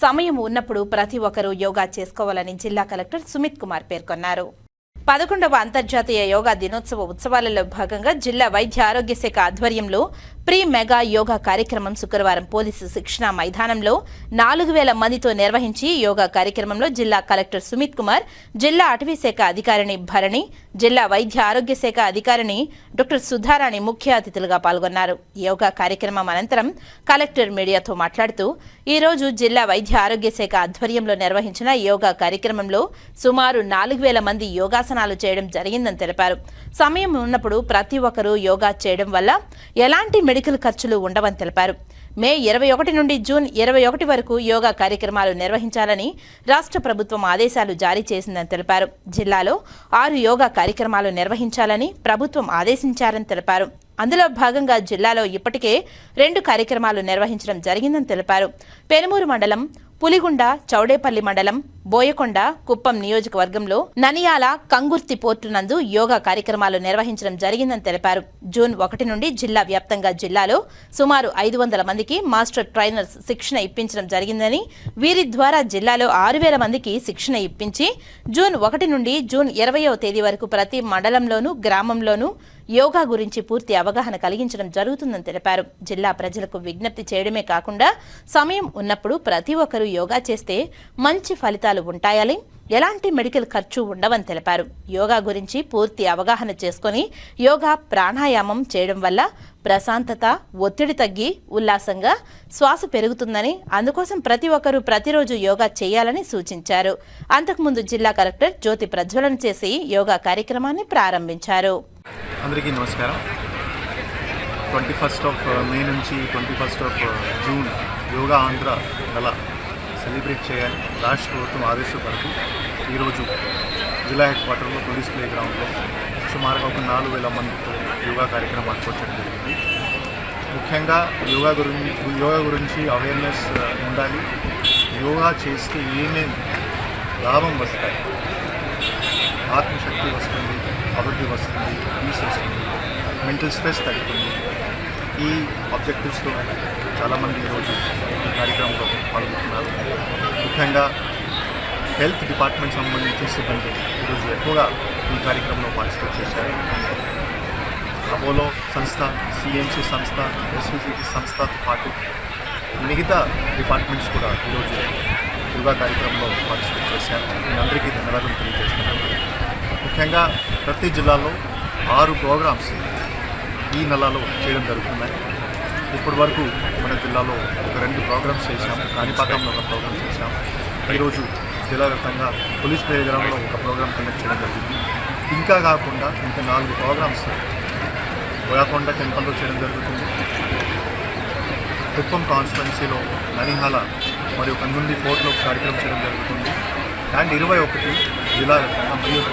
సమయం ఉన్నప్పుడు ప్రతి ఒక్కరూ యోగా చేసుకోవాలని జిల్లా కలెక్టర్ సుమిత్ కుమార్ పేర్కొన్నారు. 11వ అంతర్జాతీయ యోగా దినోత్సవ ఉత్సవాలలో భాగంగా జిల్లా వైద్య ఆరోగ్య శాఖ ఆధ్వర్యంలో ప్రీ మెగా యోగా కార్యక్రమం శుక్రవారం పోలీసు శిక్షణ మైదానంలో 4000 మందితో నిర్వహించి యోగా కార్యక్రమంలో జిల్లా కలెక్టర్ సుమిత్ కుమార్, జిల్లా అటవీ శాఖ అధికారిని భరణి, జిల్లా వైద్య ఆరోగ్య శాఖ అధికారిని డాక్టర్ సుధారాణి ముఖ్య అతిథులుగా పాల్గొన్నారు. యోగా కార్యక్రమం అనంతరం కలెక్టర్ మీడియాతో మాట్లాడుతూ ఈ రోజు జిల్లా వైద్య ఆరోగ్య శాఖ ఆధ్వర్యంలో నిర్వహించిన యోగా కార్యక్రమంలో సుమారు 4000 మంది యోగాసనాలు చేయడం జరిగిందని తెలిపారు. సమయం ఉన్నప్పుడు ప్రతి ఒక్కరూ యోగా చేయడం వల్ల ఎలాంటి మెడికల్ ఖర్చులు ఉండవని తెలిపారు. మే 21 నుండి జూన్ 21 వరకు యోగా కార్యక్రమాలు నిర్వహించాలని రాష్ట్ర ప్రభుత్వం ఆదేశాలు జారీ చేసిందని తెలిపారు. జిల్లాలో 6 యోగా కార్యక్రమాలు నిర్వహించాలని ప్రభుత్వం ఆదేశించారని తెలిపారు. అందులో భాగంగా జిల్లాలో ఇప్పటికే 2 కార్యక్రమాలు నిర్వహించడం జరిగిందని తెలిపారు. పెనుమూరు మండలం, పులిగుండ, చౌడేపల్లి మండలం, బోయకొండ, కుప్పం నియోజకవర్గంలో ననియాల, కంగుర్తి పోర్టు నందు యోగా కార్యక్రమాలు నిర్వహించడం జరిగిందని తెలిపారు. జూన్ 1 నుండి జిల్లా వ్యాప్తంగా జిల్లాలో సుమారు 500 మందికి మాస్టర్ ట్రైనర్స్ శిక్షణ ఇప్పించడం జరిగిందని, వీరి ద్వారా జిల్లాలో 6000 మందికి శిక్షణ ఇప్పించి జూన్ 1 నుండి జూన్ 20వ తేదీ వరకు ప్రతి మండలంలోనూ గ్రామంలోనూ యోగా గురించి పూర్తి అవగాహన కలిగించడం జరుగుతుందని తెలిపారు. జిల్లా ప్రజలకు విజ్ఞప్తి చేయడమే కాకుండా సమయం ఉన్నప్పుడు ప్రతి ఒక్కరూ యోగా చేస్తే మంచి ఫలితాలు ఉంటాయని, ఎలాంటి మెడికల్ ఖర్చు ఉండవని తెలిపారు. యోగా గురించి పూర్తి అవగాహన చేసుకుని యోగా ప్రాణాయామం చేయడం వల్ల ప్రశాంతత, ఒత్తిడి తగ్గి ఉల్లాసంగా శ్వాస పెరుగుతుందని, అందుకోసం ప్రతి ఒక్కరూ ప్రతిరోజు యోగా చేయాలని సూచించారు. అంతకుముందు జిల్లా కలెక్టర్ జ్యోతి ప్రజ్వలన చేసి యోగా కార్యక్రమాన్ని ప్రారంభించారు. అందరికీ నమస్కారం. 21st మే నుంచి 21st జూన్ యోగా ఆంధ్ర నెల సెలబ్రేట్ చేయాలి రాష్ట్ర ప్రభుత్వం ఆదేశం వరకు ఈరోజు జిల్లా హెడ్ క్వార్టర్లో పోలీస్ ప్లే గ్రౌండ్లో సుమారుగా ఒక 4000 మందితో యోగా కార్యక్రమం ఏర్పరచడం జరిగింది. ముఖ్యంగా యోగా గురించి అవేర్నెస్ ఉండాలి. యోగా చేస్తే ఏమేమి లాభం వస్తాయి, ఆత్మశక్తి వస్తుంది, అభివృద్ధి వస్తుంది, పీస్ వస్తుంది, మెంటల్ స్ట్రెస్ తగ్గుతుంది. ఈ ఆబ్జెక్టివ్స్తో చాలామంది ఈరోజు ఈ కార్యక్రమంలో పాల్గొంటున్నారు. ముఖ్యంగా హెల్త్ డిపార్ట్మెంట్ సంబంధించిన సిబ్బంది ఈరోజు ఎక్కువగా ఈ కార్యక్రమంలో పార్టిసిపేట్ చేశారు. అపోలో సంస్థ, సిఎంసి సంస్థ, ఎస్విసిటి సంస్థతో పాటు మిగతా డిపార్ట్మెంట్స్ కూడా ఈరోజు యోగా కార్యక్రమంలో పార్టిసిపేట్ చేశారు. నేను అందరికీ ధన్యవాదాలు తెలియజేస్తున్నాను. ముఖ్యంగా ప్రతి జిల్లాలో 6 ప్రోగ్రామ్స్ ఈ నెలలో చేయడం జరుగుతున్నాయి. ఇప్పటి వరకు మన జిల్లాలో ఒక 2 ప్రోగ్రామ్స్ చేశాము. కాణిపాకంలో ఒక ప్రోగ్రామ్ చేశాము. ఈరోజు జిల్లా వ్యాప్తంగా పోలీస్ ప్లే గ్రౌండ్లో ఒక ప్రోగ్రామ్ కండక్ట్ చేయడం జరిగింది. ఇంకా కాకుండా ఇంకా 4 ప్రోగ్రామ్స్ బోయకొండ టెంపుల్లో చేయడం జరుగుతుంది. కుప్పం కాన్స్టిట్యున్సీలో ననిహాల మరియు కంగుండి పోర్టులో కార్యక్రమం చేయడం జరుగుతుంది. అండ్ 21 జిల్లా వ్యాప్తంగా మరియు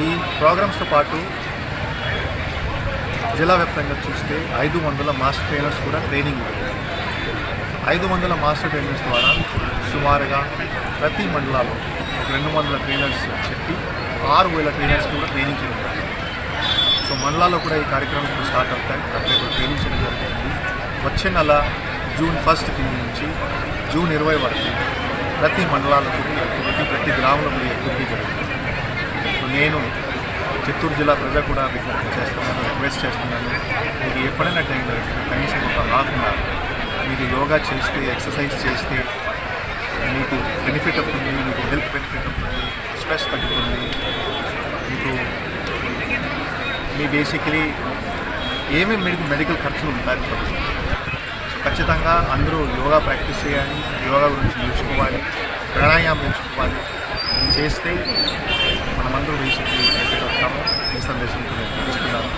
ఈ ప్రోగ్రామ్స్తో పాటు జిల్లా వ్యాప్తంగా చూస్తే 500 మాస్టర్ ట్రైనర్స్ కూడా ట్రైనింగ్ ఉంటుంది. 500 మాస్టర్ ట్రైనర్స్ ద్వారా సుమారుగా ప్రతి మండలాల్లో 200 ట్రైనర్స్ చెప్పి 6000 ట్రైనర్స్ కూడా ట్రైనింగ్ చేయడం జరుగుతుంది. సో మండలాల్లో కూడా ఈ కార్యక్రమం ఇప్పుడు స్టార్ట్ అవుతాయి. అక్కడ ట్రైనింగ్ చేయడం జరుగుతుంది. వచ్చే నెల జూన్ 1 నుంచి జూన్ 20 వరకు ప్రతి మండలాలకు ప్రతి గ్రామంలో యాక్టివిటీ జరుగుతుంది. సో నేను చిత్తూరు జిల్లా ప్రజలు కూడా విజ్ఞప్తి చేస్తున్నాను, రిక్వెస్ట్ చేస్తున్నాను. మీకు ఎప్పుడైనా టైం కనీసం ఒక హాఫ్ అన్ అవర్ మీరు యోగా చేస్తే, ఎక్సర్సైజ్ చేస్తే మీకు బెనిఫిట్ అవుతుంది. మీకు హెల్త్ బెనిఫిట్ అవుతుంది, స్ట్రెస్ తగ్గుతుంది. మీకు మీ బేసికలీ ఏమేమి మెడికల్ ఖర్చులు ఉంటాయి. సో ఖచ్చితంగా అందరూ యోగా ప్రాక్టీస్ చేయాలి, యోగా గురించి నేర్చుకోవాలి, ప్రాణాయామం నేర్చుకోవాలి. చేస్తే మనమందరూ బేసికలీ బెనిఫిట్ అవుతాము. ఈ సందేశంతో నేను చూపిస్తున్నాను.